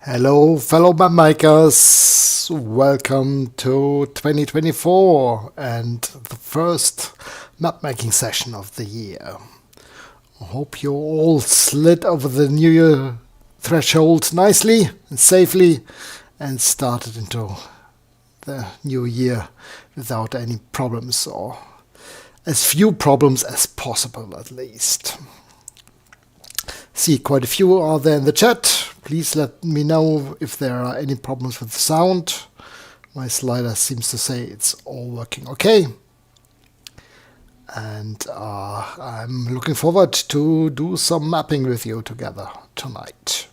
Hello, fellow map makers. Welcome to 2024 and the first map making session of the year. I hope you all slid over the New Year threshold nicely and safely and started into the new year without any problems, or as few problems as possible at least. See, quite a few are there in the chat. Please let me know if there are any problems with the sound. My slider seems to say it's all working okay. And I'm looking forward to do some mapping with you together tonight.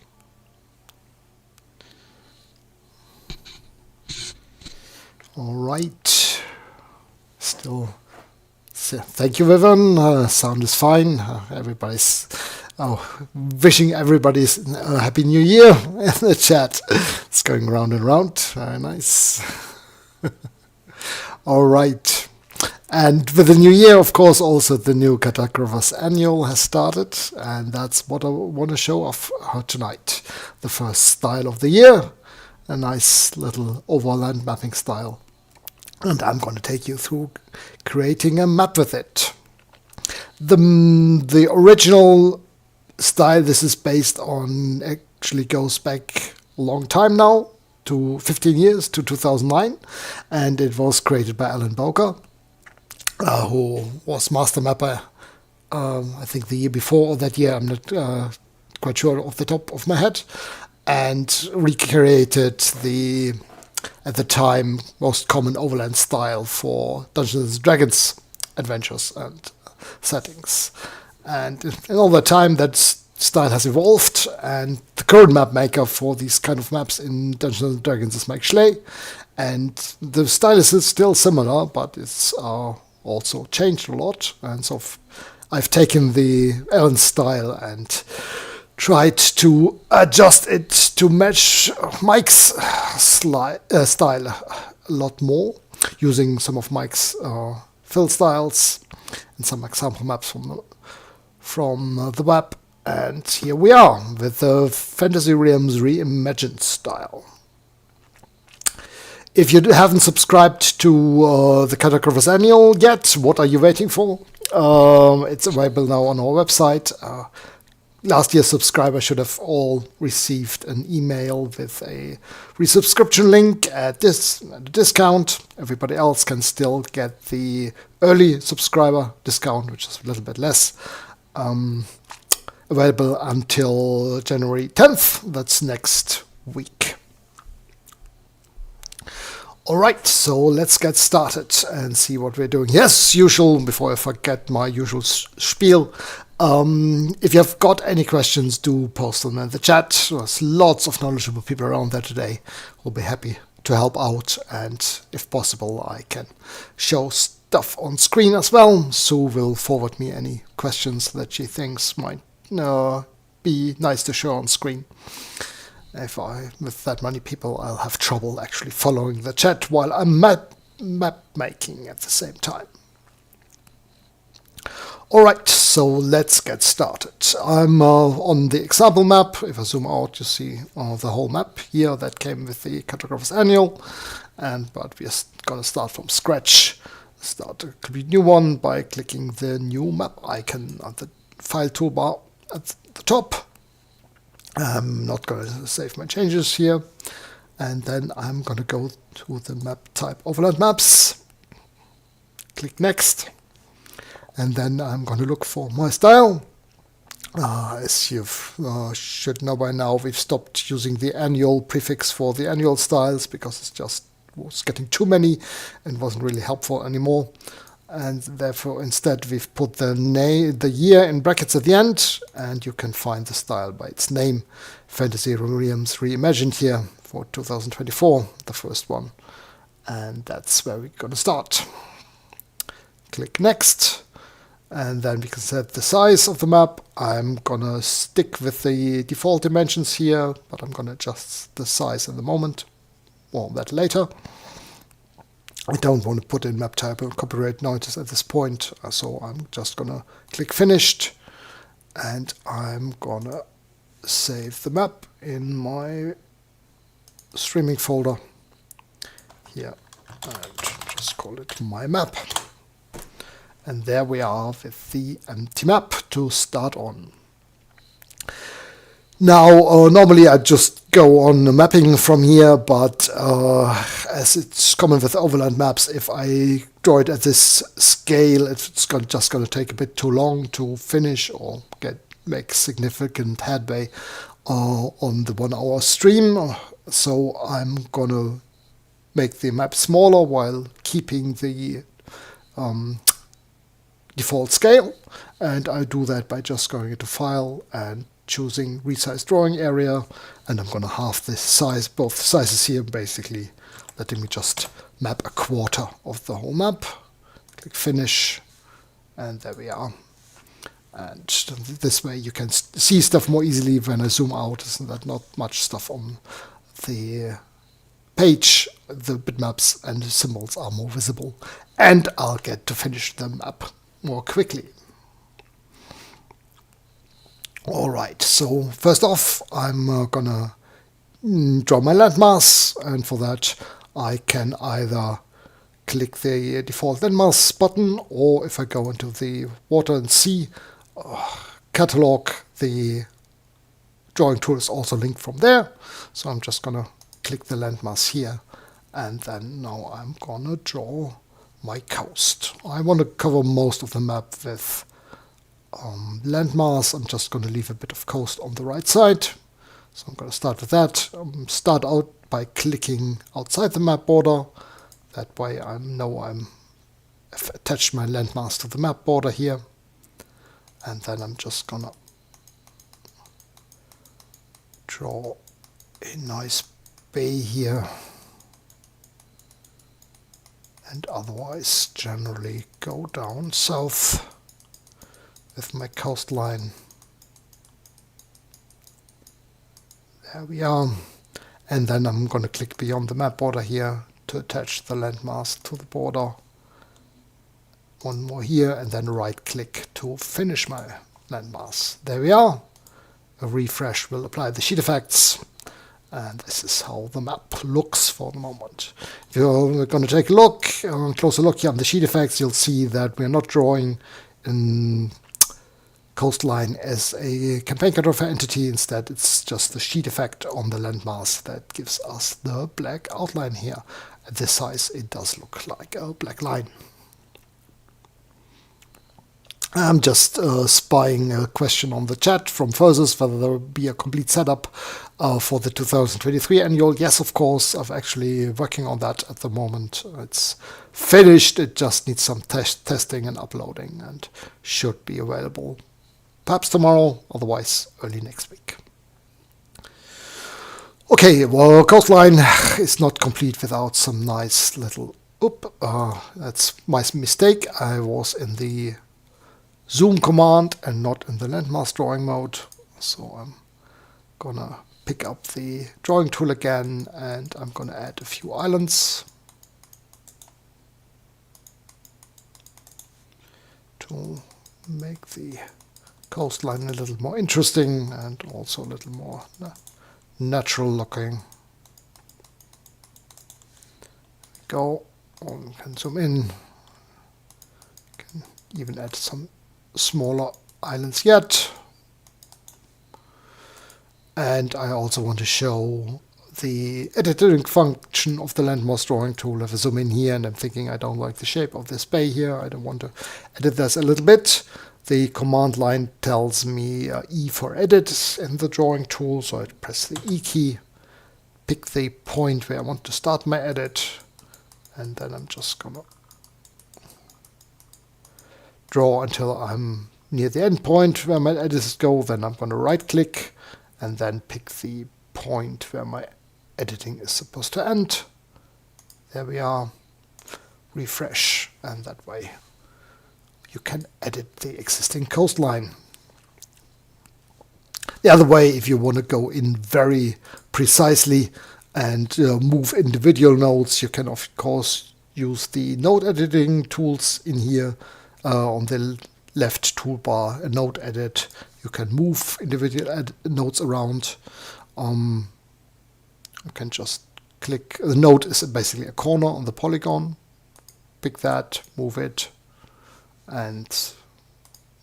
All right. Still, thank you, Vivian. Sound is fine. Everybody's wishing everybody's a happy new year in the chat. It's going round and round. Very nice. All right. And with the new year, of course, also the new Cartographer's annual has started. And that's what I want to show off tonight. The first style of the year. A nice little overland mapping style. And I'm going to take you through creating a map with it. The original style this is based on actually goes back a long time now, to 15 years, to 2009, and it was created by Alan Bowker, who was master mapper I think the year before or that year, I'm not quite sure off the top of my head, and recreated the at the time most common overland style for Dungeons & Dragons adventures and settings. And in all the time, that style has evolved, and the current map maker for these kind of maps in Dungeons & Dragons is Mike Schley. And the style is still similar, but it's also changed a lot. And so I've taken the Alan style and tried to adjust it to match Mike's style a lot more, using some of Mike's fill styles and some example maps from the web. And here we are with the Fantasy Realms Reimagined style. If you haven't subscribed to the Cartographer's Annual yet, what are you waiting for? It's available now on our website. Last year's subscribers should have all received an email with a resubscription link at a discount. Everybody else can still get the early subscriber discount, which is a little bit less. Available until January 10th. That's next week. Alright, so let's get started and see what we're doing. Yes, usual, before I forget my usual spiel. If you've got any questions, do post them in the chat. There's lots of knowledgeable people around there today. We'll be happy to help out, and if possible, I can show stuff on screen as well. Sue will forward me any questions that she thinks might be nice to show on screen. With that many people, I'll have trouble actually following the chat while I'm map making at the same time. Alright, so let's get started. I'm on the example map. If I zoom out, you see the whole map here that came with the Cartographer's Annual. But we're going to start from scratch. Start a complete new one by clicking the new map icon on the file toolbar at the top. I'm not going to save my changes here. And then I'm going to go to the map type overland maps. Click next. And then I'm going to look for my style. As you should know by now, we've stopped using the annual prefix for the annual styles because it just was getting too many and wasn't really helpful anymore. And therefore, instead, we've put the year in brackets at the end, and you can find the style by its name. Fantasy Realms Reimagined here for 2024, the first one. And that's where we're going to start. Click Next. And then we can set the size of the map. I'm going to stick with the default dimensions here, but I'm going to adjust the size in the moment. More on that later. I don't want to put in map type or copyright notice at this point, so I'm just going to click Finished. And I'm going to save the map in my streaming folder here and just call it my map. And there we are with the empty map to start on. Now, normally I just go on the mapping from here, but as it's common with overland maps, if I draw it at this scale, it's just going to take a bit too long to finish or make significant headway on the 1 hour stream. So I'm going to make the map smaller while keeping the default scale. And I do that by just going into File and choosing Resize Drawing Area, and I'm going to halve the size, both sizes here, basically letting me just map a quarter of the whole map. Click Finish, and there we are. And this way you can see stuff more easily when I zoom out. Isn't that not much stuff on the page? The bitmaps and the symbols are more visible, and I'll get to finish the map more quickly. Alright, so first off, I'm gonna draw my landmass, and for that I can either click the default landmass button, or if I go into the water and sea catalog, the drawing tool is also linked from there. So I'm just gonna click the landmass here, and then now I'm gonna draw my coast. I want to cover most of the map with landmass. I'm just going to leave a bit of coast on the right side. So I'm going to start with that. Start out by clicking outside the map border. That way I know I've attached my landmass to the map border here. And then I'm just going to draw a nice bay here. And otherwise generally go down south with my coastline. There we are. And then I'm going to click beyond the map border here to attach the landmass to the border. One more here, and then right click to finish my landmass. There we are. A refresh will apply the sheet effects. And this is how the map looks for the moment. If you're going to take a closer look here on the sheet effects, you'll see that we're not drawing in Coastline as a campaign cartographer entity. Instead, it's just the sheet effect on the landmass that gives us the black outline here. At this size, it does look like a black line. I'm just spying a question on the chat from Versus, whether there will be a complete setup for the 2023 annual. Yes, of course. I'm actually working on that at the moment. It's finished. It just needs some testing and uploading, and should be available perhaps tomorrow, otherwise early next week. Okay, well, Coastline is not complete without some nice little... that's my mistake. I was in the zoom command and not in the landmass drawing mode. So I'm gonna pick up the drawing tool again, and I'm gonna add a few islands to make the coastline a little more interesting and also a little more natural looking. Go, we can zoom in, can even add some smaller islands yet. And I also want to show the editing function of the landmass drawing tool. If I zoom in here and I'm thinking I don't like the shape of this bay here, I don't want to edit this a little bit. The command line tells me E for edit in the drawing tool, so I press the E key, pick the point where I want to start my edit, and then I'm just gonna draw until I'm near the end point where my edits go. Then I'm gonna right click and then pick the point where my editing is supposed to end. There we are. Refresh, and that way you can edit the existing coastline. The other way, if you want to go in very precisely and move individual nodes, you can of course use the node editing tools in here. On the left toolbar, a node edit, you can move individual nodes around. You can just click. The node is basically a corner on the polygon. Pick that, move it, and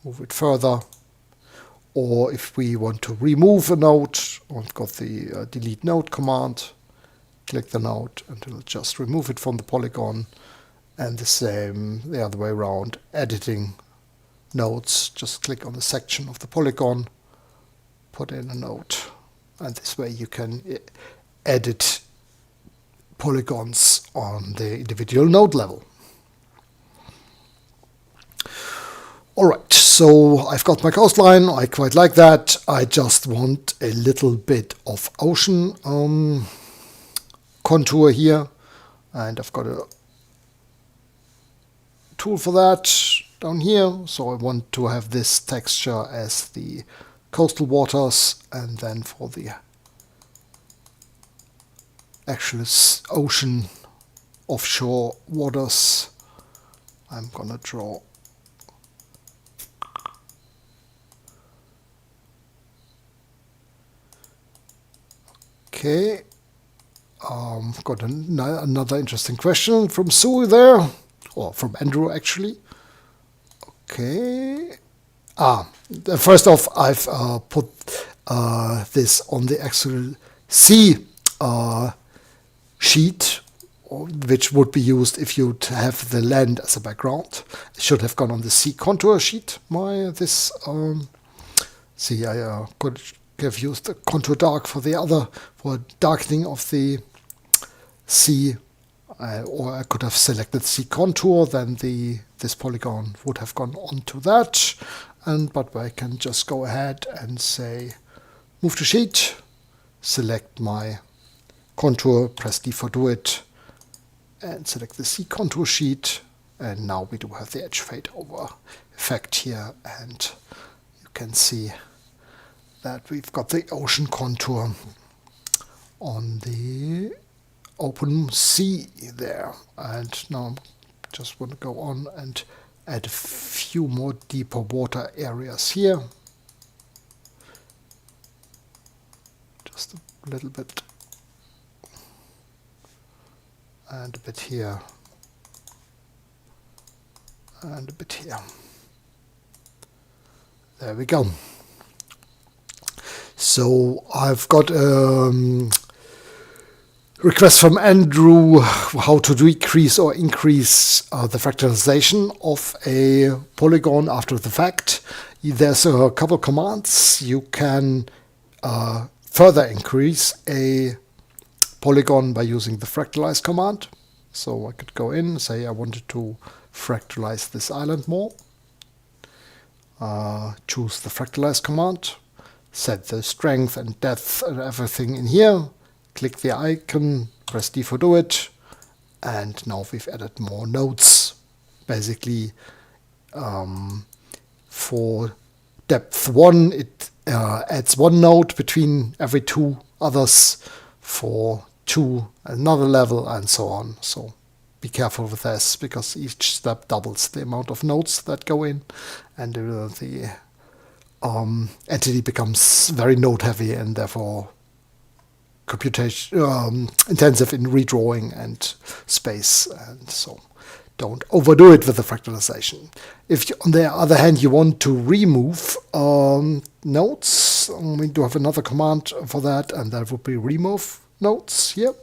move it further. Or if we want to remove a node, we've got the delete node command. Click the node and it'll just remove it from the polygon. And the same the other way around, editing nodes. Just click on the section of the polygon, put in a node. And this way you can edit polygons on the individual node level. Alright, so I've got my coastline. I quite like that. I just want a little bit of ocean contour here. And I've got a tool for that down here. So I want to have this texture as the coastal waters, and then for the actual ocean offshore waters, I'm gonna draw okay. Got another interesting question from Sue there, or from Andrew actually. Okay. First off, I've put this on the actual C sheet, which would be used if you'd have the land as a background. It should have gone on the C contour sheet. See, I could have used the contour dark for the other, for darkening of the C, or I could have selected C contour, then this polygon would have gone onto that. But I can just go ahead and say move to sheet, select my contour, press D for do it, and select the C contour sheet. And now we do have the edge fade over effect here, and you can see that we've got the ocean contour on the open sea there. And now I just want to go on and add a few more deeper water areas here. Just a little bit. And a bit here. And a bit here. There we go. So I've got request from Andrew how to decrease or increase the fractalization of a polygon after the fact. There's a couple commands. You can further increase a polygon by using the fractalize command. So I could go in and say I wanted to fractalize this island more. Choose the fractalize command. Set the strength and depth and everything in here. Click the icon, press D for do it, and now we've added more nodes. Basically, for depth 1, it adds 1 node between every 2 others. For 2, another level, and so on. So be careful with this, because each step doubles the amount of nodes that go in, and the entity becomes very node heavy and therefore computation intensive in redrawing and space, and so don't overdo it with the fractalization. If you, on the other hand, you want to remove nodes, we do have another command for that, and that would be remove nodes here,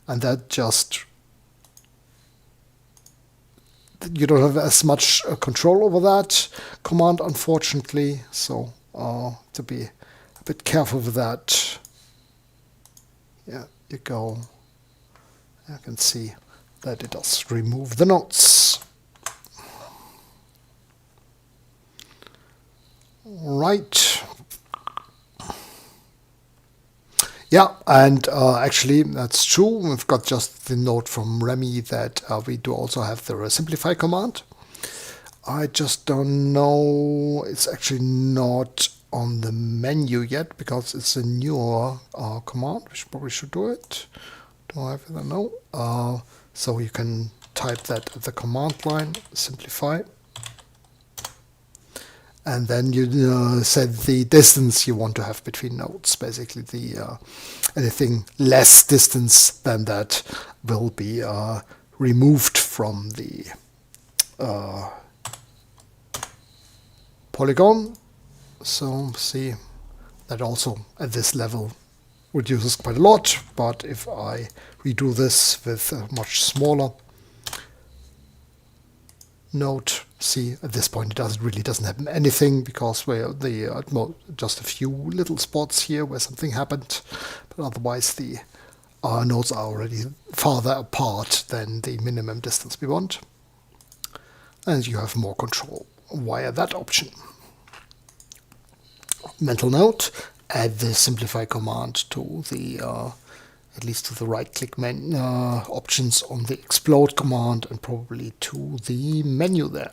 and that just, you don't have as much control over that command, unfortunately, so to be a bit careful with that. Yeah, you go. You can see that it does remove the nodes. Right. Yeah, and actually that's true. We've got just the note from Remy that we do also have the simplify command. I just don't know, it's actually not on the menu yet because it's a newer command. We probably should do it. Do I have it? No. So you can type that at the command line, simplify. And then you set the distance you want to have between nodes. Basically, the anything less distance than that will be removed from the polygon. So see, that also at this level reduces quite a lot. But if I redo this with a much smaller node, see, at this point it really doesn't happen anything, because we're just a few little spots here where something happened, but otherwise the nodes are already farther apart than the minimum distance we want, and you have more control via that option. Mental note: add the simplify command to the at least to the right-click options on the explode command, and probably to the menu there.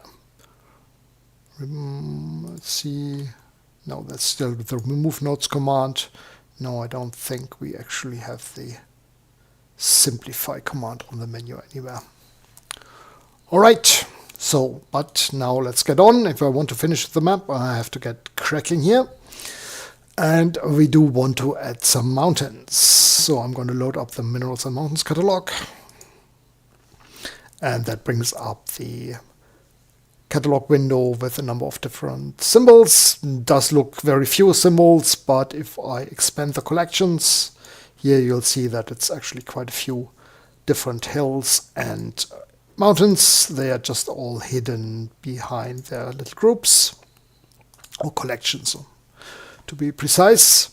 Let's see. No, that's still the remove nodes command. No, I don't think we actually have the simplify command on the menu anywhere. All right. So, but now let's get on. If I want to finish the map, I have to get cracking here. And we do want to add some mountains. So I'm going to load up the Minerals and Mountains catalog. And that brings up the catalog window with a number of different symbols. It does look very few symbols, but if I expand the collections, here you'll see that it's actually quite a few different hills and mountains. They are just all hidden behind their little groups or collections, to be precise.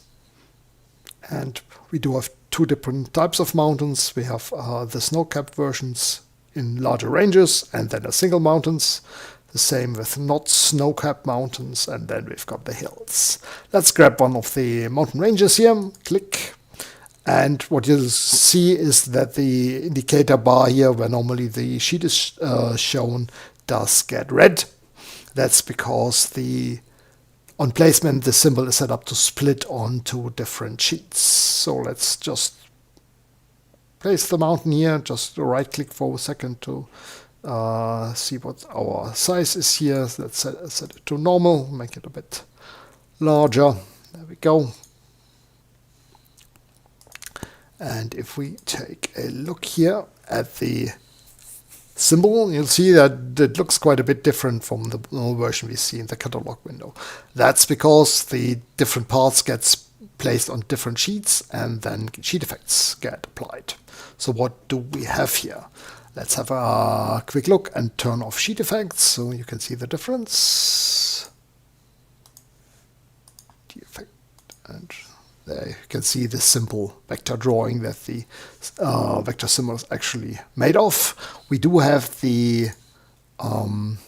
And we do have two different types of mountains. We have the snow-capped versions in larger ranges, and then a single mountains. The same with not snow-capped mountains, and then we've got the hills. Let's grab one of the mountain ranges here, click, and what you'll see is that the indicator bar here, where normally the sheet is shown, does get red. That's because on placement, the symbol is set up to split onto different sheets. So let's just place the mountain here, just right-click for a second to see what our size is here. Let's set it to normal, make it a bit larger. There we go. And if we take a look here at the symbol, you'll see that it looks quite a bit different from the version we see in the catalog window. That's because the different parts get placed on different sheets, and then sheet effects get applied. So what do we have here? Let's have a quick look and turn off sheet effects so you can see the difference. The effect, and there you can see the simple vector drawing that the vector symbol is actually made of. We do have the dark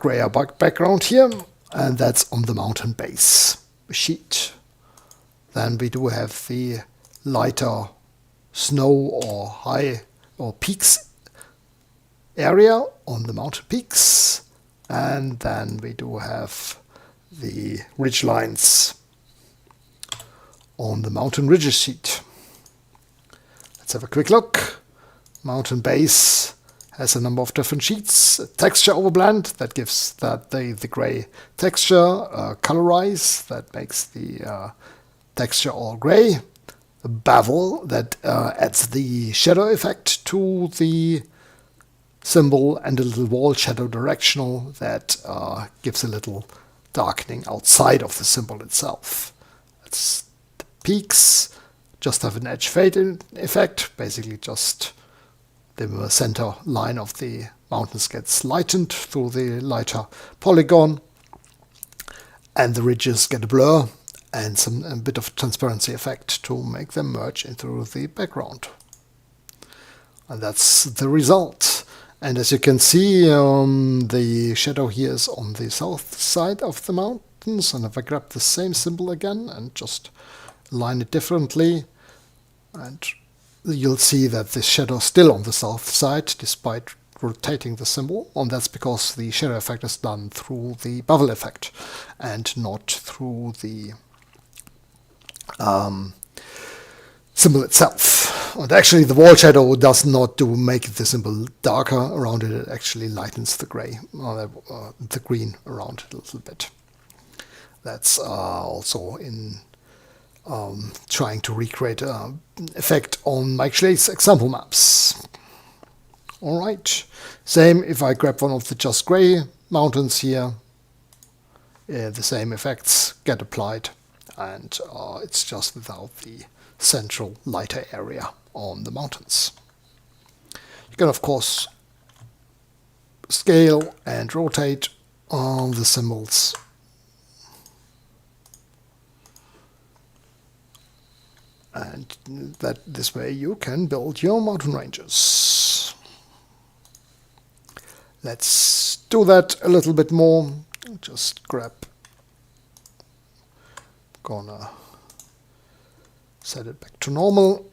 gray background here, and that's on the mountain base sheet. Then we do have the lighter snow or high or peaks area on the mountain peaks, and then we do have the ridge lines on the mountain ridges sheet. Let's have a quick look. Mountain base has a number of different sheets. A texture overblend that gives that the gray texture. Colorize that makes the texture all gray. A bevel that adds the shadow effect to the symbol, and a little wall shadow directional that gives a little darkening outside of the symbol itself. That's the peaks. Just have an edge fade effect. Basically just the center line of the mountains gets lightened through the lighter polygon, and the ridges get a blur and a bit of transparency effect to make them merge into the background. And that's the result. And as you can see, the shadow here is on the south side of the mountains. And if I grab the same symbol again and just line it differently, and you'll see that the shadow is still on the south side despite rotating the symbol. And that's because the shadow effect is done through the bevel effect and not through the symbol itself. And actually the wall shadow does not make the symbol darker around it. It actually lightens the gray, the green around it a little bit. That's also in trying to recreate an effect on Mike Schle's example maps. Alright, same if I grab one of the just gray mountains here, the same effects get applied, and it's just without the central lighter area on the mountains. You can of course scale and rotate all the symbols. And this way you can build your mountain ranges. Let's do that a little bit more. Just gonna set it back to normal.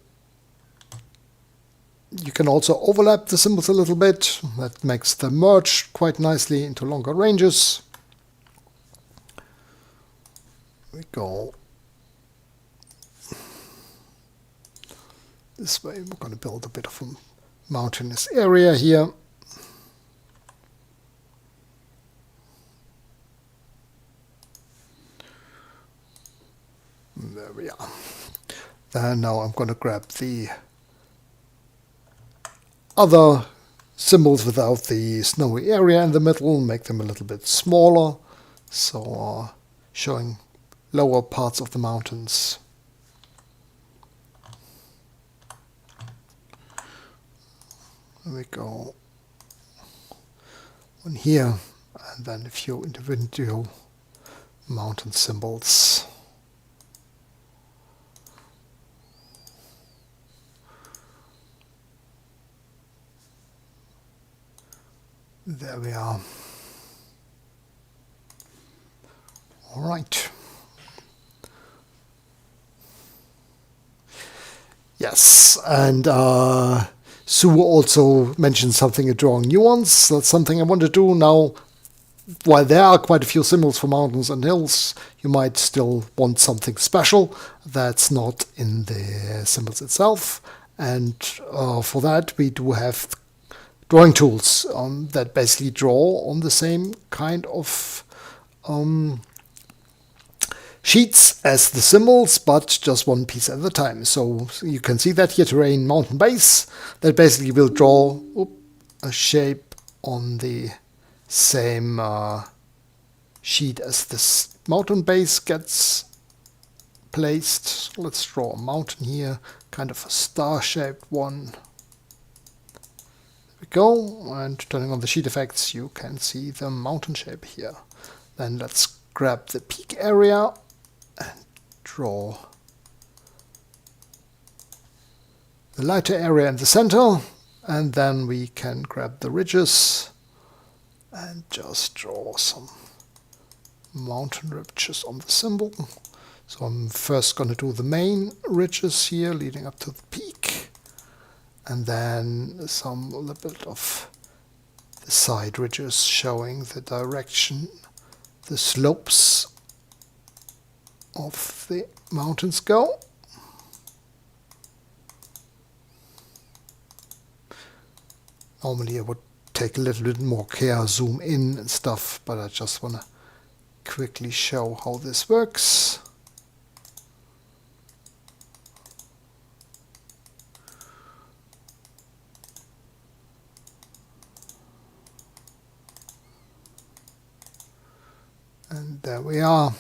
You can also overlap the symbols a little bit. That makes them merge quite nicely into longer ranges. We go this way. We're going to build a bit of a mountainous area here. There we are. And now I'm going to grab the other symbols without the snowy area in the middle, make them a little bit smaller, so showing lower parts of the mountains. There we go. One here, and then a few individual mountain symbols. There we are. All right. Yes, and Sue also mentioned something, a drawing nuance. That's something I want to do now. While there are quite a few symbols for mountains and hills, you might still want something special that's not in the symbols itself. And for that, we do have drawing tools that basically draw on the same kind of sheets as the symbols, but just one piece at a time. So you can see that here, terrain, mountain base, that basically will draw a shape on the same sheet as this mountain base gets placed. Let's draw a mountain here, kind of a star-shaped one. Go, and turning on the sheet effects, you can see the mountain shape here. Then let's grab the peak area and draw the lighter area in the center, and then we can grab the ridges and just draw some mountain ridges on the symbol. So I'm first going to do the main ridges here leading up to the peak, and then a little bit of the side ridges showing the direction, the slopes of the mountains go. Normally I would take a little bit more care, zoom in and stuff, but I just want to quickly show how this works. And there we are.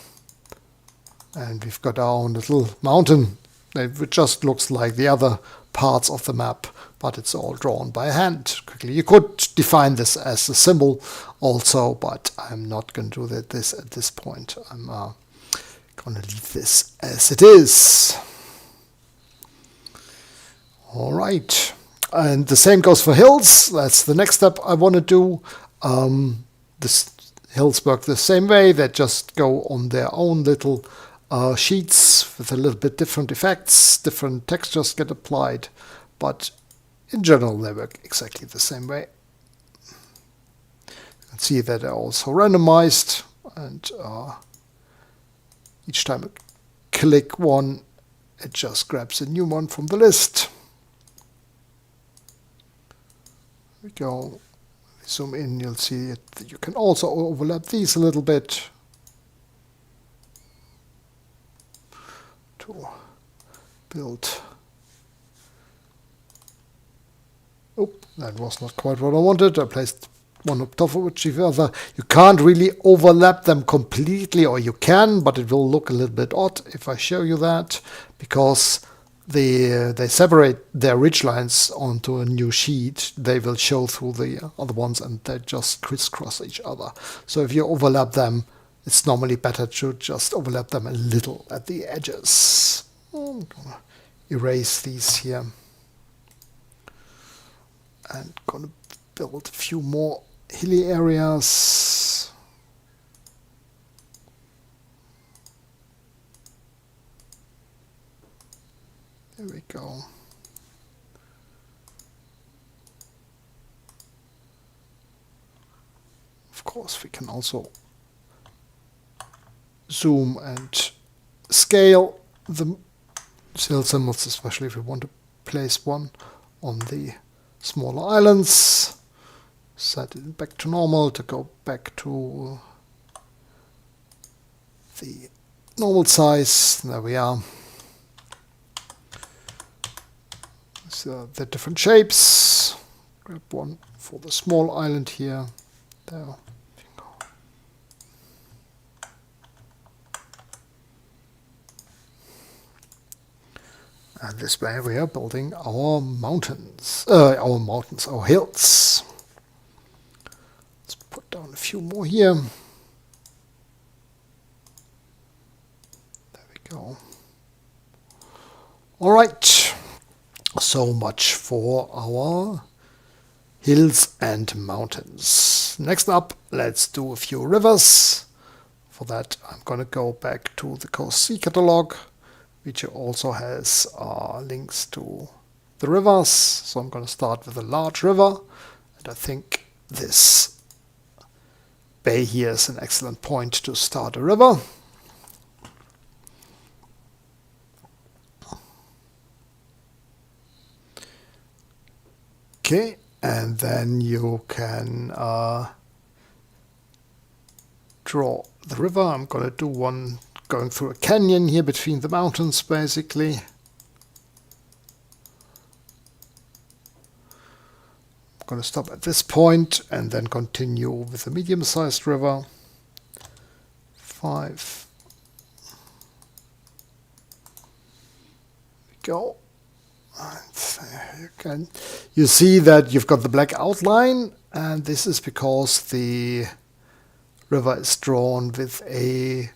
And we've got our own little mountain. It just looks like the other parts of the map, but it's all drawn by hand quickly. You could define this as a symbol also, but I'm not going to do this at this point. I'm going to leave this as it is. All right. And the same goes for hills. That's the next step I want to do. This hills work the same way. They just go on their own little sheets with a little bit different effects. Different textures get applied, but in general they work exactly the same way. You can see that they're also randomized, and each time I click one, it just grabs a new one from the list. we go. Zoom in, you'll see it. You can also overlap these a little bit to build. Oh, that was not quite what I wanted. I placed one on top of each other. You can't really overlap them completely, or you can, but it will look a little bit odd if I show you that, because they separate their ridge lines onto a new sheet. They will show through the other ones, and they just crisscross each other. So if you overlap them, it's normally better to just overlap them a little at the edges. I'm gonna erase these here and gonna build a few more hilly areas. There we go. Of course, we can also zoom and scale the hill symbols, especially if we want to place one on the smaller islands. Set it back to normal to go back to the normal size. There we are. So the different shapes. Grab one for the small island here. There. And this way we are building our mountains, our hills. Let's put down a few more here. There we go. All right. So much for our hills and mountains. Next up, let's do a few rivers. For that, I'm going to go back to the Coast Sea catalog, which also has links to the rivers. So I'm going to start with a large river, and I think this bay here is an excellent point to start a river. Okay, and then you can draw the river. I'm going to do one going through a canyon here between the mountains, basically. I'm going to stop at this point and then continue with a medium-sized river. 5. There we go. And you see that you've got the black outline, and this is because the river is drawn with a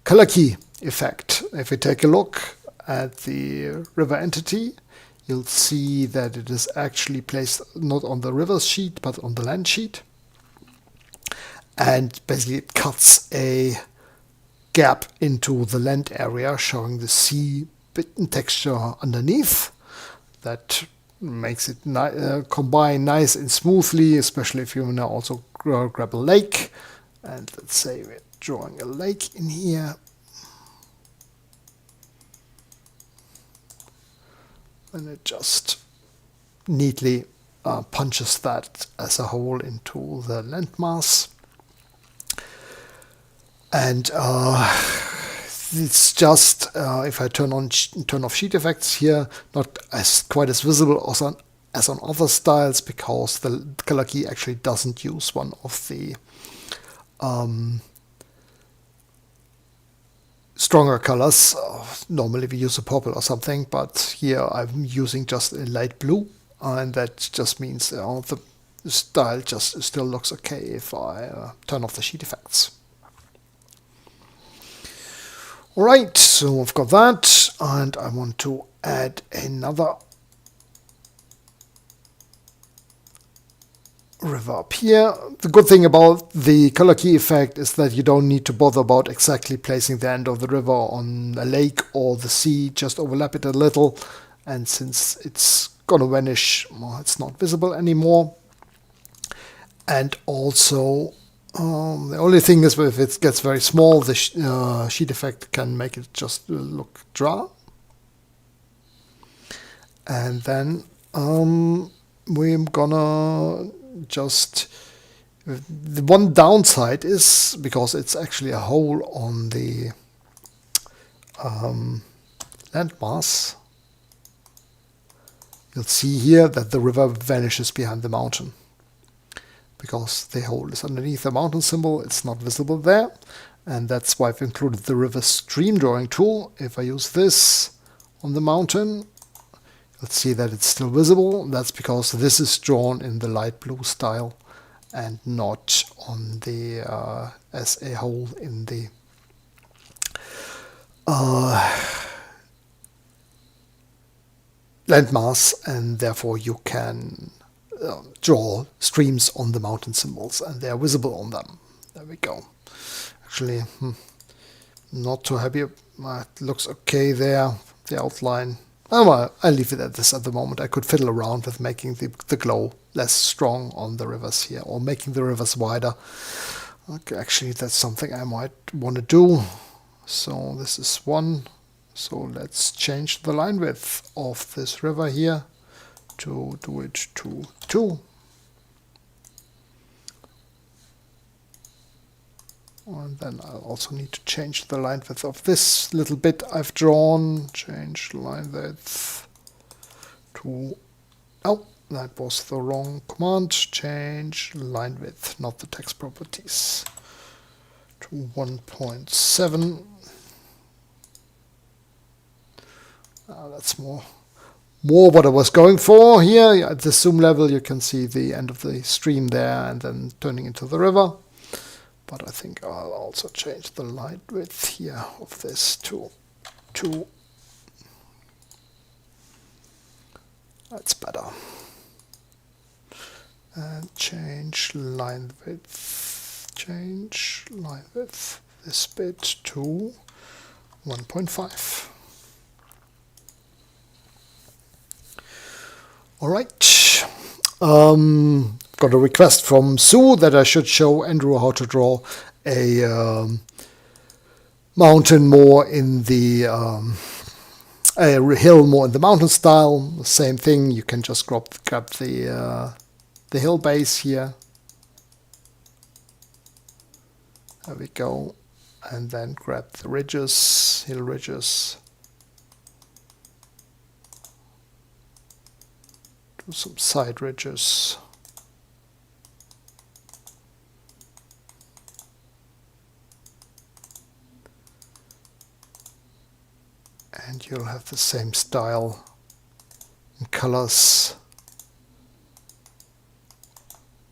color key effect. If we take a look at the river entity, you'll see that it is actually placed not on the river sheet but on the land sheet, and basically it cuts a gap into the land area, showing the sea bitten texture underneath. That makes it combine nice and smoothly, especially if you want to also grab a lake. And let's say we're drawing a lake in here. And it just neatly punches that as a whole into the landmass. And it's just, if I turn off sheet effects here, not quite as visible as on other styles, because the color key actually doesn't use one of the stronger colors. Normally we use a purple or something, but here I'm using just a light blue, and that just means the style just still looks okay if I turn off the sheet effects. Alright, so I've got that, and I want to add another river up here. The good thing about the color key effect is that you don't need to bother about exactly placing the end of the river on a lake or the sea. Just overlap it a little, and since it's gonna vanish, well, it's not visible anymore. And also, the only thing is if it gets very small, the sheet effect can make it just look dry. And then we're gonna just... The one downside is, because it's actually a hole on the landmass, you'll see here that the river vanishes behind the mountain. Because the hole is underneath the mountain symbol, it's not visible there. And that's why I've included the river stream drawing tool. If I use this on the mountain, you'll see that it's still visible. That's because this is drawn in the light blue style and not on the as a hole in the landmass, and therefore you can draw streams on the mountain symbols and they are visible on them. There we go. Actually, not too happy. It looks okay there, the outline. Oh, well, I'll leave it at this at the moment. I could fiddle around with making the glow less strong on the rivers here, or making the rivers wider. Okay, actually, that's something I might want to do. So this is 1. So let's change the line width of this river here to do it to 2. And then I'll also need to change the line width of this little bit I've drawn. Change line width to... Oh, that was the wrong command. Change line width, not the text properties, to 1.7. That's more what I was going for here. At the zoom level you can see the end of the stream there and then turning into the river. But I think I'll also change the line width here of this to 2. That's better. And change line width. Change line width, this bit, to 1.5. All right. Got a request from Sue that I should show Andrew how to draw a mountain more in the a hill more in the mountain style. Same thing. You can just grab the hill base here. There we go, and then grab the ridges, hill ridges. Do some side ridges. And you'll have the same style and colors,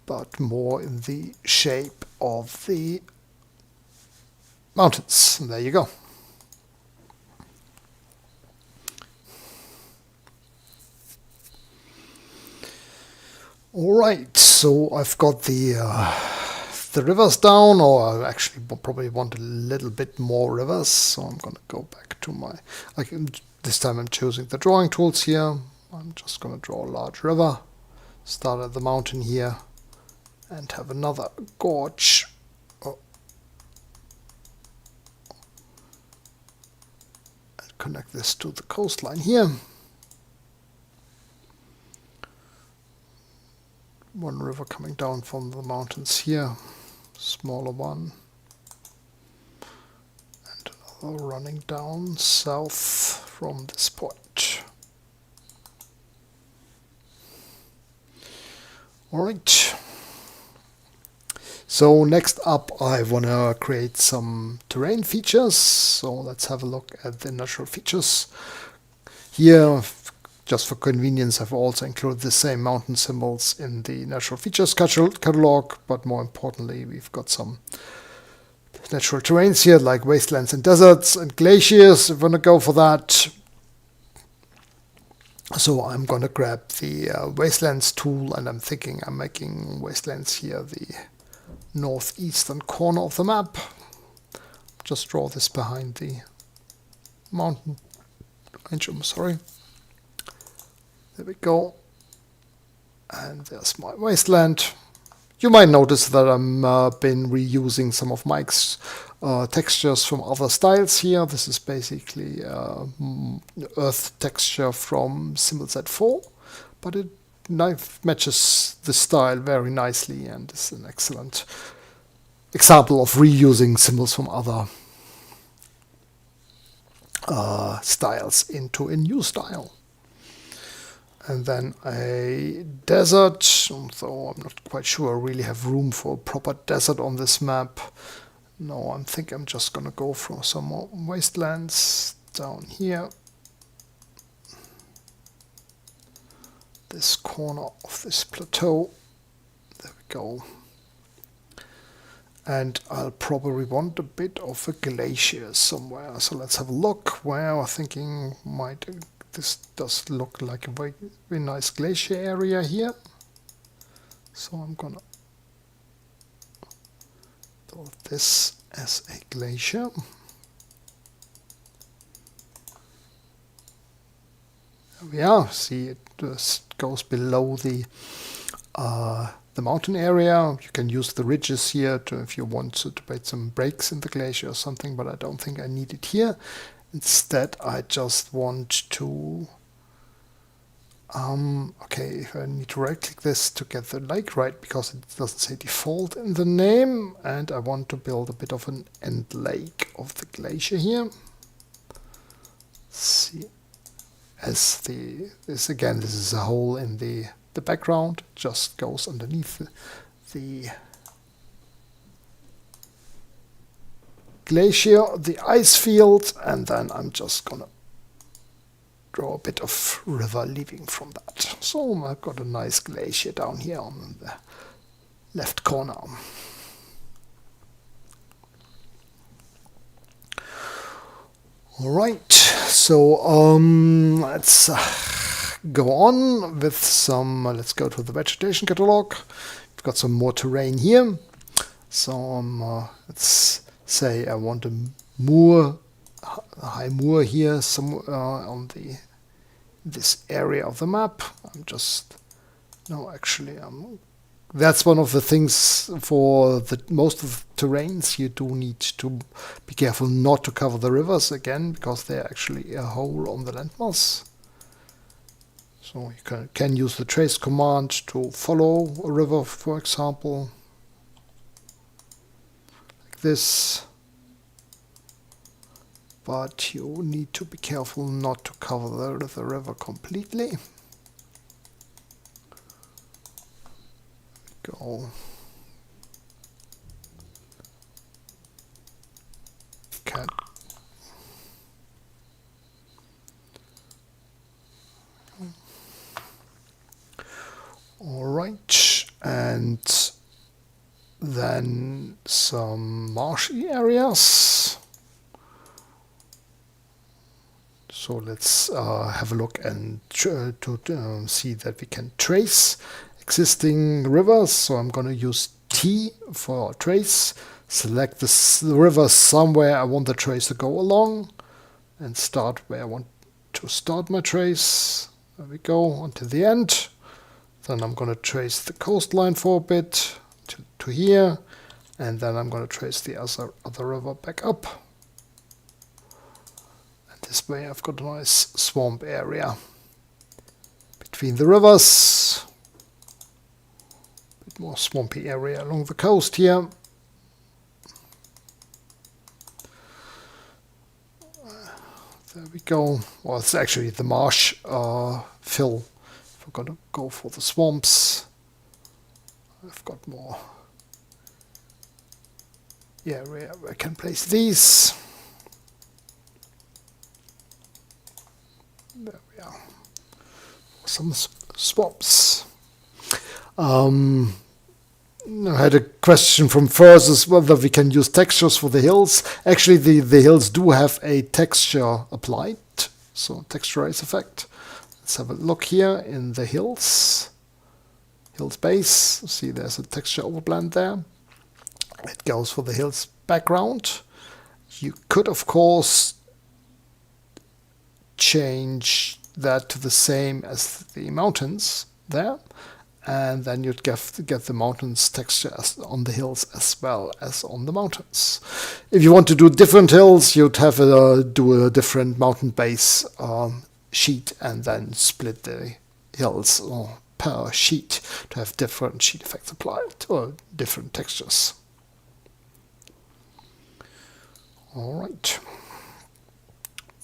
but more in the shape of the mountains. And there you go. All right, so I've got the rivers down, or I actually probably want a little bit more rivers, so I'm going to go back to my, this time I'm choosing the drawing tools here. I'm just going to draw a large river, start at the mountain here, and have another gorge. Oh. And connect this to the coastline here. One river coming down from the mountains here. Smaller one, and another running down south from this point. All right. So next up I want to create some terrain features. So let's have a look at the natural features. Here, just for convenience, I've also included the same mountain symbols in the natural features catalog, but more importantly, we've got some natural terrains here, like wastelands and deserts and glaciers, if you want to go for that. So I'm going to grab the wastelands tool, and I'm thinking I'm making wastelands here the northeastern corner of the map. Just draw this behind the mountain range, I'm sorry. There we go. And there's my wasteland. You might notice that I've been reusing some of Mike's textures from other styles here. This is basically earth texture from Symbol Z4, but it matches the style very nicely, and is an excellent example of reusing symbols from other styles into a new style. And then a desert, although I'm not quite sure I really have room for a proper desert on this map. No, I think I'm just gonna go for some more wastelands down here. This corner of this plateau. There we go. And I'll probably want a bit of a glacier somewhere. So let's have a look where I'm thinking might... This does look like a very, very nice glacier area here. So I'm gonna build this as a glacier. There we are. See, it just goes below the mountain area. You can use the ridges here to, if you want to put some breaks in the glacier or something, but I don't think I need it here. Instead, I just want to, okay, if I need to right click this to get the lake right, because it doesn't say default in the name, and I want to build a bit of an end lake of the glacier here. Let's see, as this is a hole in the background, just goes underneath the glacier, the ice field, and then I'm just gonna draw a bit of river leaving from that. So I've got a nice glacier down here on the left corner. All right, so let's go on with some, let's go to the vegetation catalog. We've got some more terrain here. So let's say I want a high moor here somewhere on this area of the map. That's one of the things for most of the terrains. You do need to be careful not to cover the rivers again, because they're actually a hole on the landmass. So you can use the trace command to follow a river, for example. This, but you need to be careful not to cover the river completely. Go. Okay. All right, and then some marshy areas. So let's have a look and to see that we can trace existing rivers. So I'm going to use T for trace. Select the river somewhere I want the trace to go along, and start where I want to start my trace. There we go, until the end. Then I'm going to trace the coastline for a bit to here, and then I'm going to trace the other river back up. And this way I've got a nice swamp area between the rivers. A bit more swampy area along the coast here. There we go. Well, it's actually the marsh fill. If we're going to go for the swamps, I've got more area where I can place these. There we are. Some swamps. I had a question from Versus whether we can use textures for the hills. Actually, the hills do have a texture applied, so texturize effect. Let's have a look here in the hills base. See, there's a texture overblend there. It goes for the hills background. You could, of course, change that to the same as the mountains there, and then you'd get the mountains texture on the hills as well as on the mountains. If you want to do different hills, you'd have to do a different mountain base sheet and then split the hills per sheet to have different sheet effects applied or different textures. All right.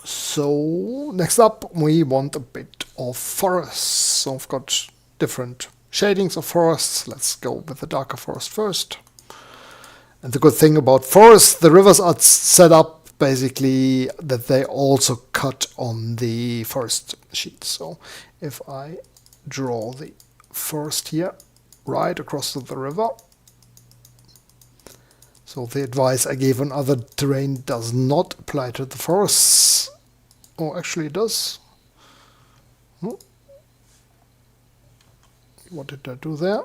So next up, we want a bit of forests. So I've got different shadings of forests. Let's go with the darker forest first. And the good thing about forests, the rivers are set up basically that they also cut on the forest sheet. So if I draw the forest here right across the river, so the advice I gave on other terrain does not apply to the forests. Oh, actually it does. Oh. What did I do there?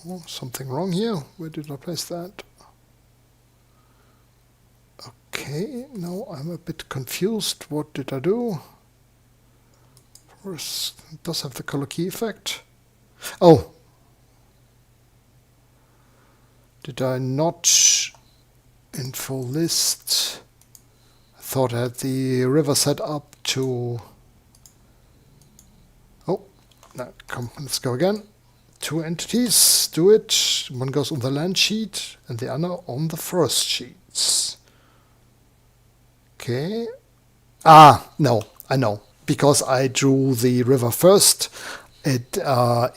Oh, something wrong here. Where did I place that? Okay, now I'm a bit confused. What did I do? First, it does have the color key effect. Oh, did I not info list? I thought I had the river set up to... Oh, no, come, let's go again. Two entities, do it. One goes on the land sheet and the other on the forest sheets. Okay. Ah, no, I know. Because I drew the river first, it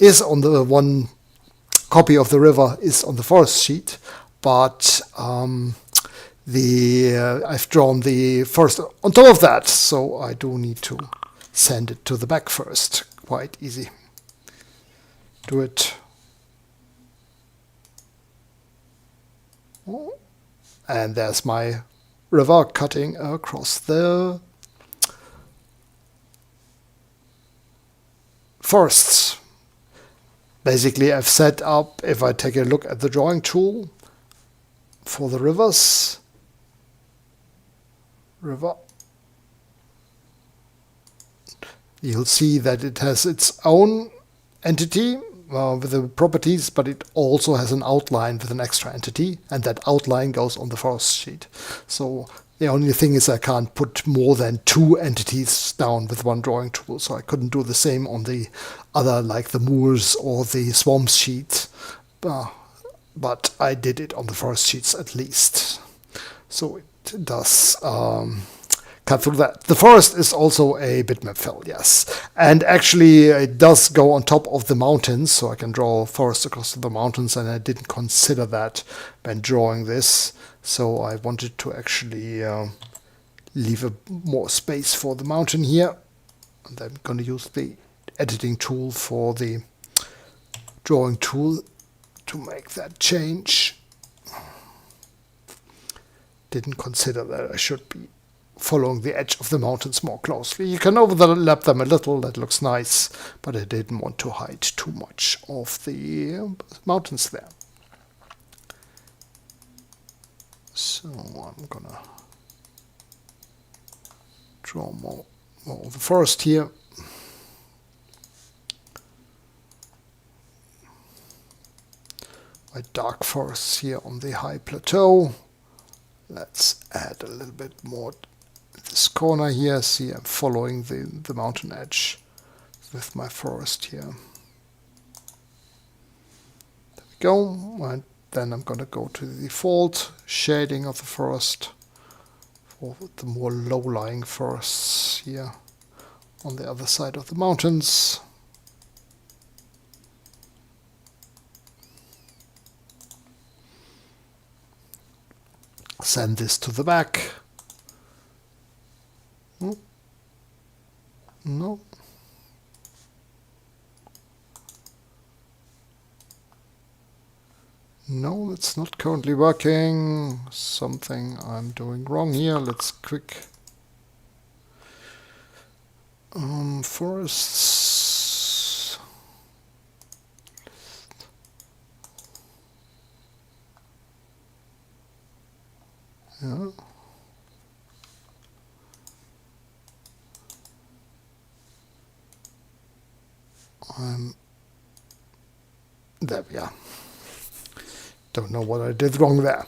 is on the one copy of the river is on the forest sheet, but I've drawn the forest on top of that, so I do need to send it to the back first. Quite easy. Do it. Oh. And there's my river cutting across the forests. Basically, I've set up, if I take a look at the drawing tool for the rivers, river, you'll see that it has its own entity with the properties, but it also has an outline with an extra entity, and that outline goes on the forest sheet. So the only thing is I can't put more than two entities down with one drawing tool, so I couldn't do the same on the other, like the moors or the swamps sheet, but I did it on the forest sheets at least. So it does cut through that. The forest is also a bitmap fill, yes. And actually it does go on top of the mountains, so I can draw forest across the mountains, and I didn't consider that when drawing this. So I wanted to actually leave more space for the mountain here. And I'm going to use the editing tool for the drawing tool to make that change. Didn't consider that I should be following the edge of the mountains more closely. You can overlap them a little, that looks nice, but I didn't want to hide too much of the mountains there. So I'm gonna draw more of the forest here. My dark forests here on the high plateau. Let's add a little bit more this corner here. See, I'm following the mountain edge with my forest here. There we go. And then I'm going to go to the default shading of the forest for the more low-lying forests here on the other side of the mountains. Send this to the back. No. No, it's not currently working. Something I'm doing wrong here. Let's quick. Forests. Yeah. There we are. Don't know what I did wrong there.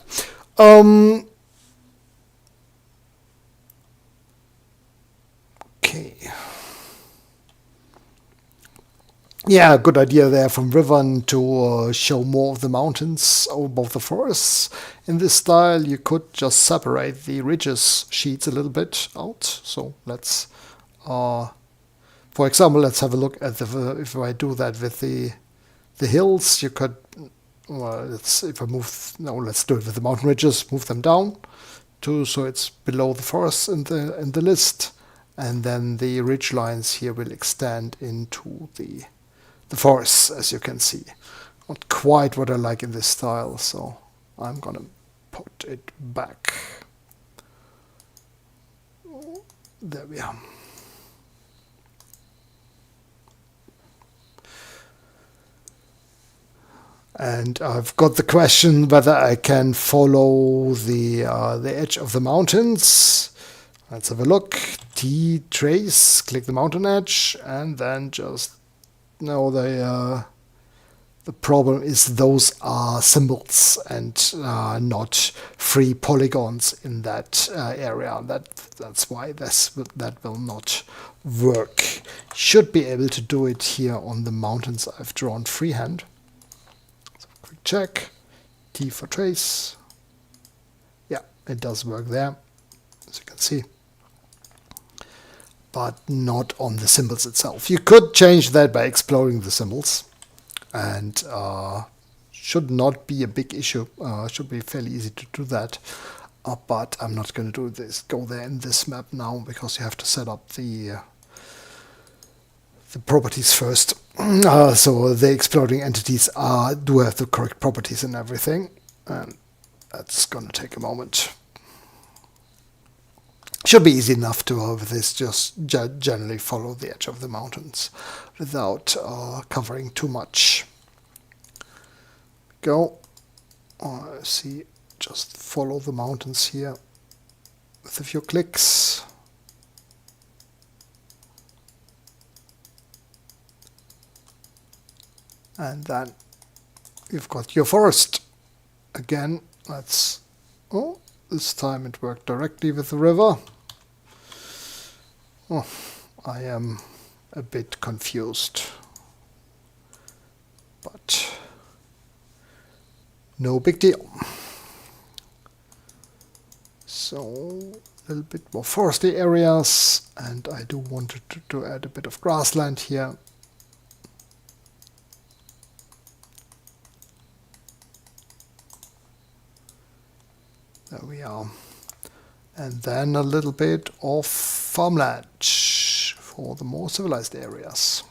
Okay. Yeah, good idea there from Riven to show more of the mountains above the forests. In this style, you could just separate the ridges sheets a little bit out. So let's, for example, let's have a look at if I do that with the hills. You could, well, let's if I move. No, let's do it with the mountain ridges. Move them down to so it's below the forests in the list, and then the ridge lines here will extend into the forests, as you can see. Not quite what I like in this style, so I'm gonna put it back. There we are. And I've got the question whether I can follow the edge of the mountains. Let's have a look. T trace, click the mountain edge, and then just no. The problem is those are symbols and not free polygons in that area. That's why that will not work. Should be able to do it here on the mountains I've drawn freehand. So quick check. T for trace. Yeah, it does work there, as you can see. But not on the symbols itself. You could change that by exploring the symbols. And should not be a big issue. Should be fairly easy to do that. But I'm not going to do this. Go there in this map now because you have to set up the properties first. So the exploding entities do have the correct properties and everything, and that's going to take a moment. Should be easy enough to with this. Just generally follow the edge of the mountains without covering too much. Go. See, just follow the mountains here with a few clicks. And then you've got your forest. Again, let's... Oh, this time it worked directly with the river. Oh, I am a bit confused. But no big deal. So, a little bit more foresty areas, and I do want to add a bit of grassland here. There we are. And then a little bit of farmland for the more civilized areas.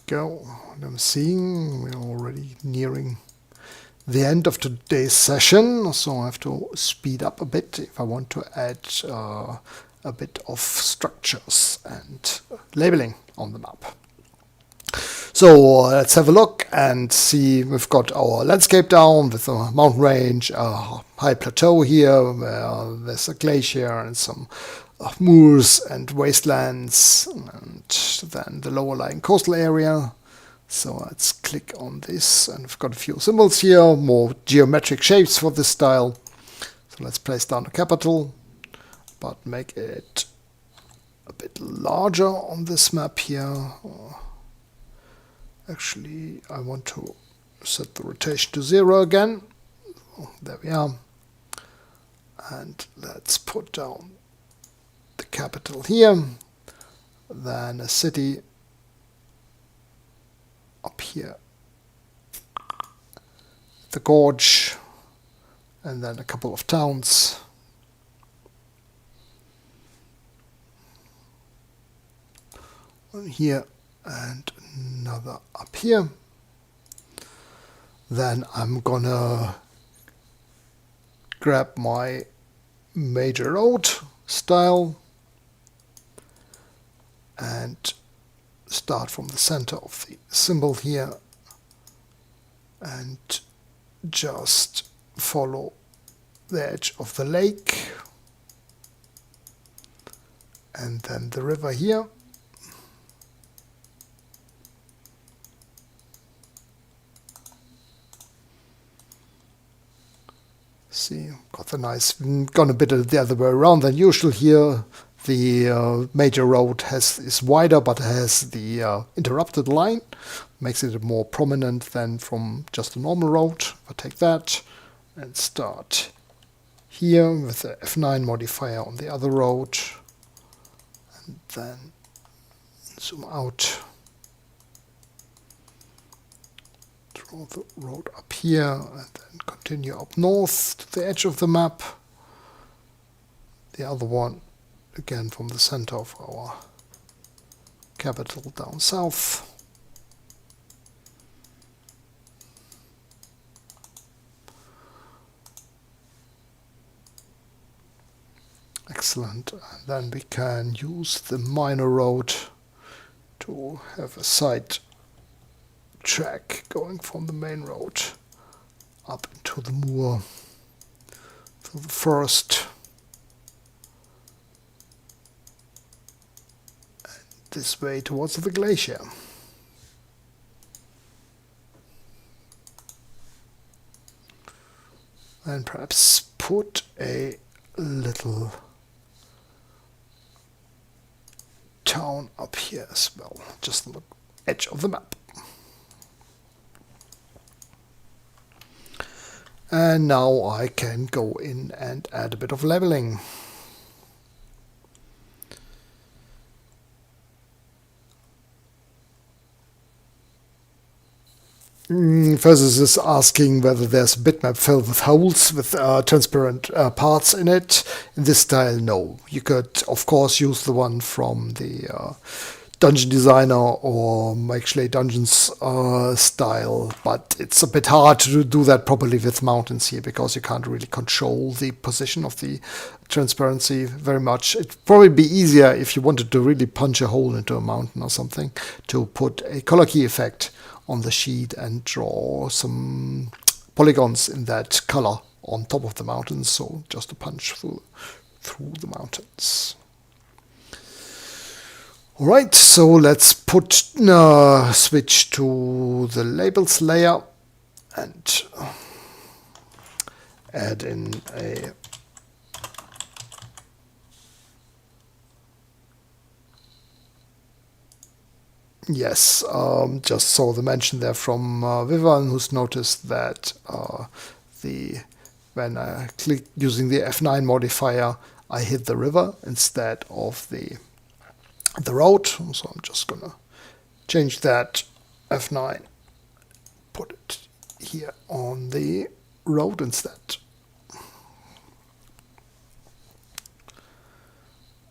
Go. What I'm seeing, we're already nearing the end of today's session, so I have to speed up a bit if I want to add a bit of structures and labeling on the map. So let's have a look and see. We've got our landscape down with a mountain range, a high plateau here where there's a glacier and some moors and wastelands, and then the lower lying coastal area. So let's click on this, and we've got a few symbols here, more geometric shapes for this style. So let's place down a capital, but make it a bit larger on this map here. Actually, I want to set the rotation to 0 again. Oh, there we are. And let's put down the capital here. Then a city up here. The gorge. And then a couple of towns. One here and another up here. Then I'm gonna grab my major road style and start from the center of the symbol here and just follow the edge of the lake and then the river here. See, got the nice, gone a bit the other way around than usual here. The major road is wider, but has the interrupted line, makes it more prominent than from just a normal road. If I take that and start here with the F9 modifier on the other road, and then zoom out, draw the road up here, and then continue up north to the edge of the map. The other one again from the center of our capital down south. Excellent. And then we can use the minor road to have a side track going from the main road up into the moor, through the forest. This way towards the glacier. And perhaps put a little town up here as well, just on the edge of the map. And now I can go in and add a bit of leveling. First is this asking whether there's a bitmap filled with holes with transparent parts in it. In this style, no. You could, of course, use the one from the Dungeon Designer or actually Dungeons style, but it's a bit hard to do that properly with mountains here because you can't really control the position of the transparency very much. It'd probably be easier if you wanted to really punch a hole into a mountain or something to put a color key effect on the sheet and draw some polygons in that color on top of the mountains, so just to punch through the mountains. Alright, so let's switch to the labels layer and add in a yes, just saw the mention there from Vivian, who's noticed that when I click using the F9 modifier, I hit the river instead of the road. So I'm just gonna change that F9, put it here on the road instead.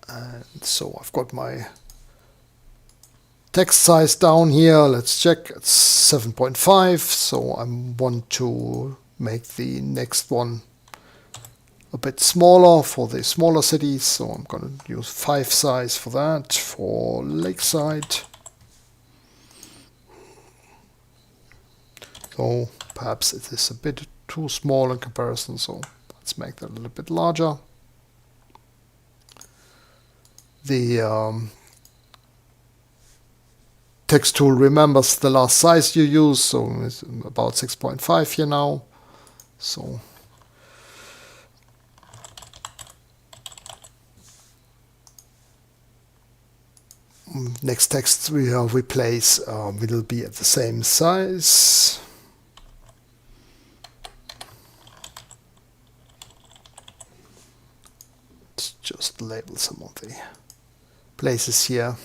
And so I've got my text size down here. Let's check. It's 7.5. So I want to make the next one a bit smaller for the smaller cities. So I'm going to use 5 size for that, for Lakeside. So perhaps it is a bit too small in comparison. So let's make that a little bit larger. The text tool remembers the last size you use, so it's about 6.5 here now. So next text we replace will be at the same size. Let's just label some of the places here.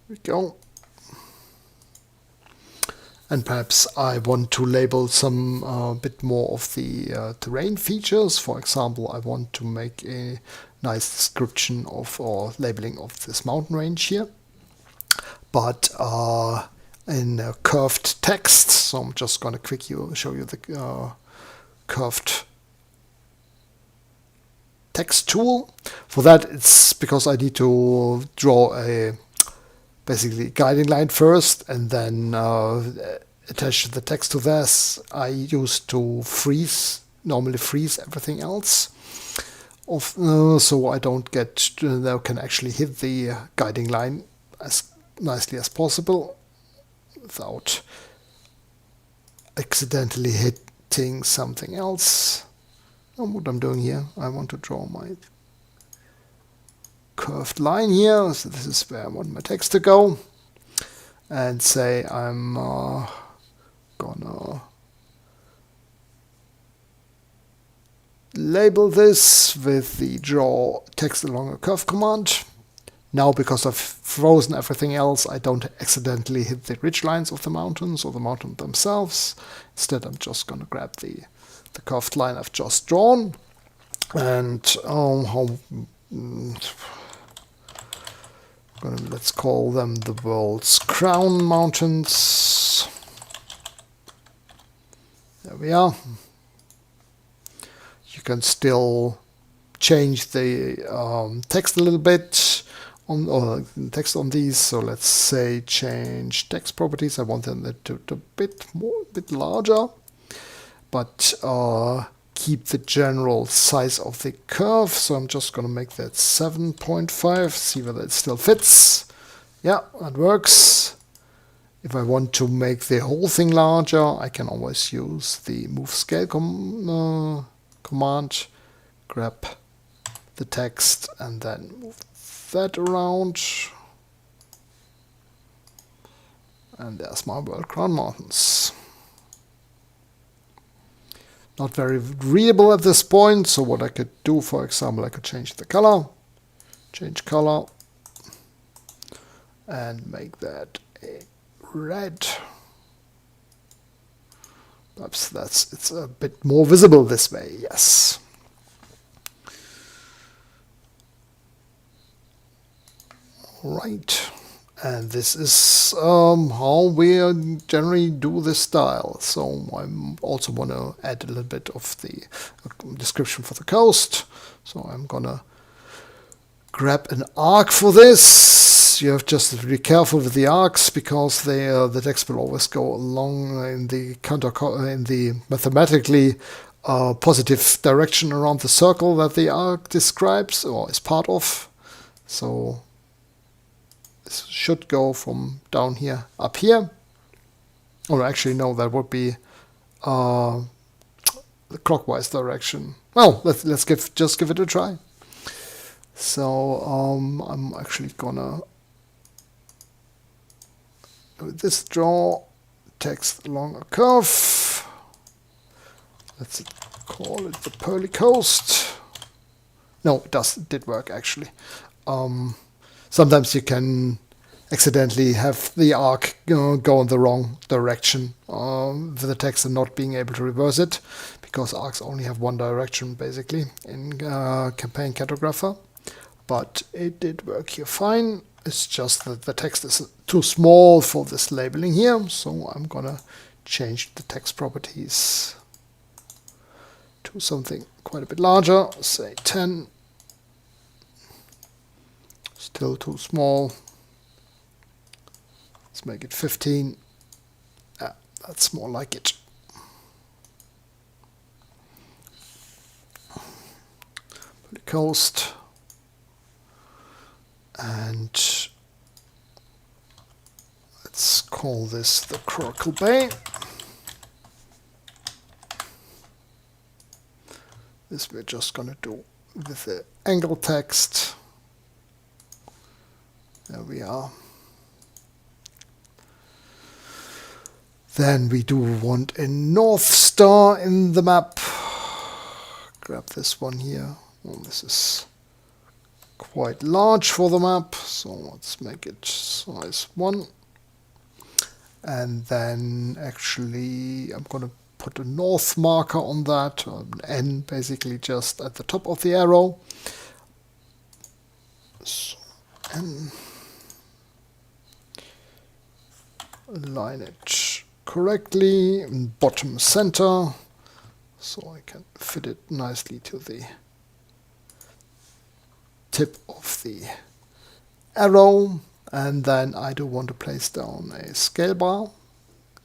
We go. And perhaps I want to label some bit more of the terrain features. For example, I want to make a nice description of or labeling of this mountain range here, but in curved text. So I'm just going to show you the curved text tool. For that, it's because I need to draw a basically guiding line first and then attach the text to this. I used to normally freeze everything else so I don't get can actually hit the guiding line as nicely as possible. without accidentally hitting something else. What I'm doing here, I want to draw my curved line here, so this is where I want my text to go, and say I'm gonna label this with the draw text along a curve command. Now, because I've frozen everything else, I don't accidentally hit the ridge lines of the mountains or the mountains themselves. Instead, I'm just going to grab the curved line I've just drawn. And let's call them the world's crown mountains. There we are. You can still change the text a little bit on text on these. So let's say change text properties. I want them to a bit larger, but keep the general size of the curve. So I'm just going to make that 7.5. See whether it still fits. Yeah, that works. If I want to make the whole thing larger, I can always use the move scale command. Grab the text and then move that around. And there's my world crown mountains. Not very readable at this point, so what I could do, for example, I could change the color. Change color. And make that a red. Perhaps it's a bit more visible this way, yes. Right, and this is how we generally do this style. So I also want to add a little bit of the description for the coast. So I'm gonna grab an arc for this. You have just to be careful with the arcs because the text will always go along in the mathematically positive direction around the circle that the arc describes or is part of. So this should go from down here up here. Or actually, no, that would be the clockwise direction. Well, let's just give it a try. So I'm actually gonna do this, draw text along a curve. Let's call it the Pearly Coast. No, it did work actually. Sometimes you can accidentally have the arc go in the wrong direction with the text and not being able to reverse it, because arcs only have one direction basically in Campaign Cartographer. But it did work here fine. It's just that the text is too small for this labeling here, so I'm gonna change the text properties to something quite a bit larger, say 10. Still too small. Let's make it 15. That's more like it. The coast. And let's call this the Coracle Bay. This we're just going to do with the angle text. There we are. Then we do want a North Star in the map. Grab this one here. Well, this is quite large for the map, so let's make it size 1. And then actually I'm going to put a north marker on that, an N basically just at the top of the arrow. So N. Align it correctly in bottom center, so I can fit it nicely to the tip of the arrow. And then I do want to place down a scale bar. I'm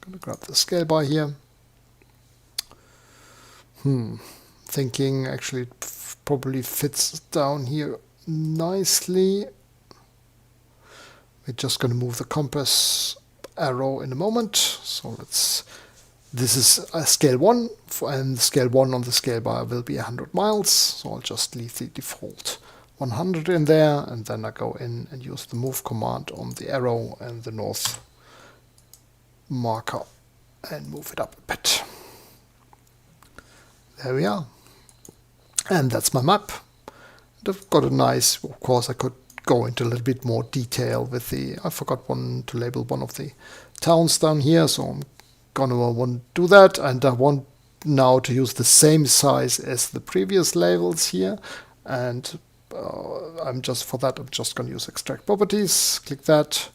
going to grab the scale bar here. Thinking actually it probably fits down here nicely. We're just going to move the compass arrow in a moment. So this is a scale 1, and scale 1 on the scale bar will be 100 miles. So I'll just leave the default 100 in there, and then I go in and use the move command on the arrow and the north marker and move it up a bit. There we are. And that's my map. And I've got a nice, of course I could go into a little bit more detail with I forgot to label one of the towns down here, so I'm gonna want to do that, and I want now to use the same size as the previous labels here, and I'm just gonna use extract properties, click that.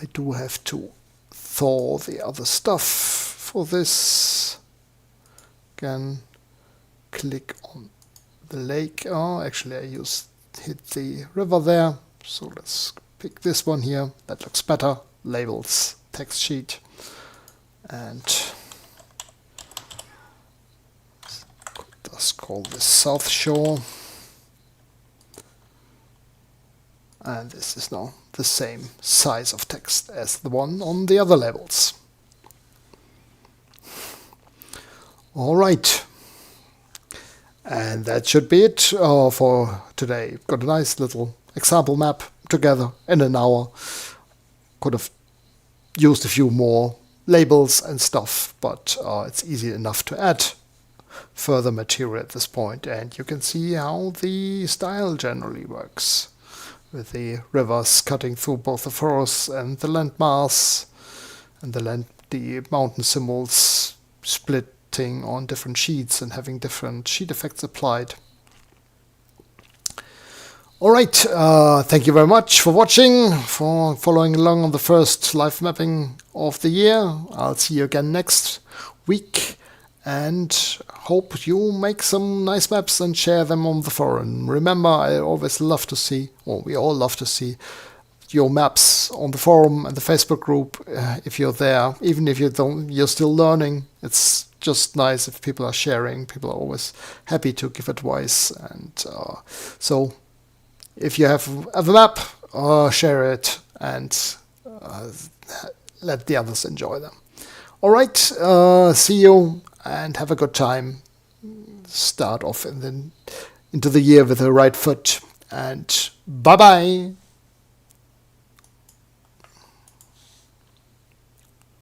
I do have to thaw the other stuff for this. Again, click on the lake. Oh, actually I hit the river there, so let's pick this one here. That looks better. Labels, text sheet, and let's call this South Shore, and this is now the same size of text as the one on the other labels. All right. And that should be it for today. Got a nice little example map together in an hour. Could have used a few more labels and stuff, but it's easy enough to add further material at this point. And you can see how the style generally works, with the rivers cutting through both the forests and the landmass, and the mountain symbols split on different sheets and having different sheet effects applied. Alright, thank you very much for watching, for following along on the first live mapping of the year. I'll see you again next week, and hope you make some nice maps and share them on the forum. Remember, I always love to see, or we all love to see, your maps on the forum and the Facebook group if you're there. Even if you're still learning, it's just nice if people are sharing. People are always happy to give advice, and so if you have a map, share it and let the others enjoy them. All right, see you and have a good time. Start off into the year with the right foot, and bye bye.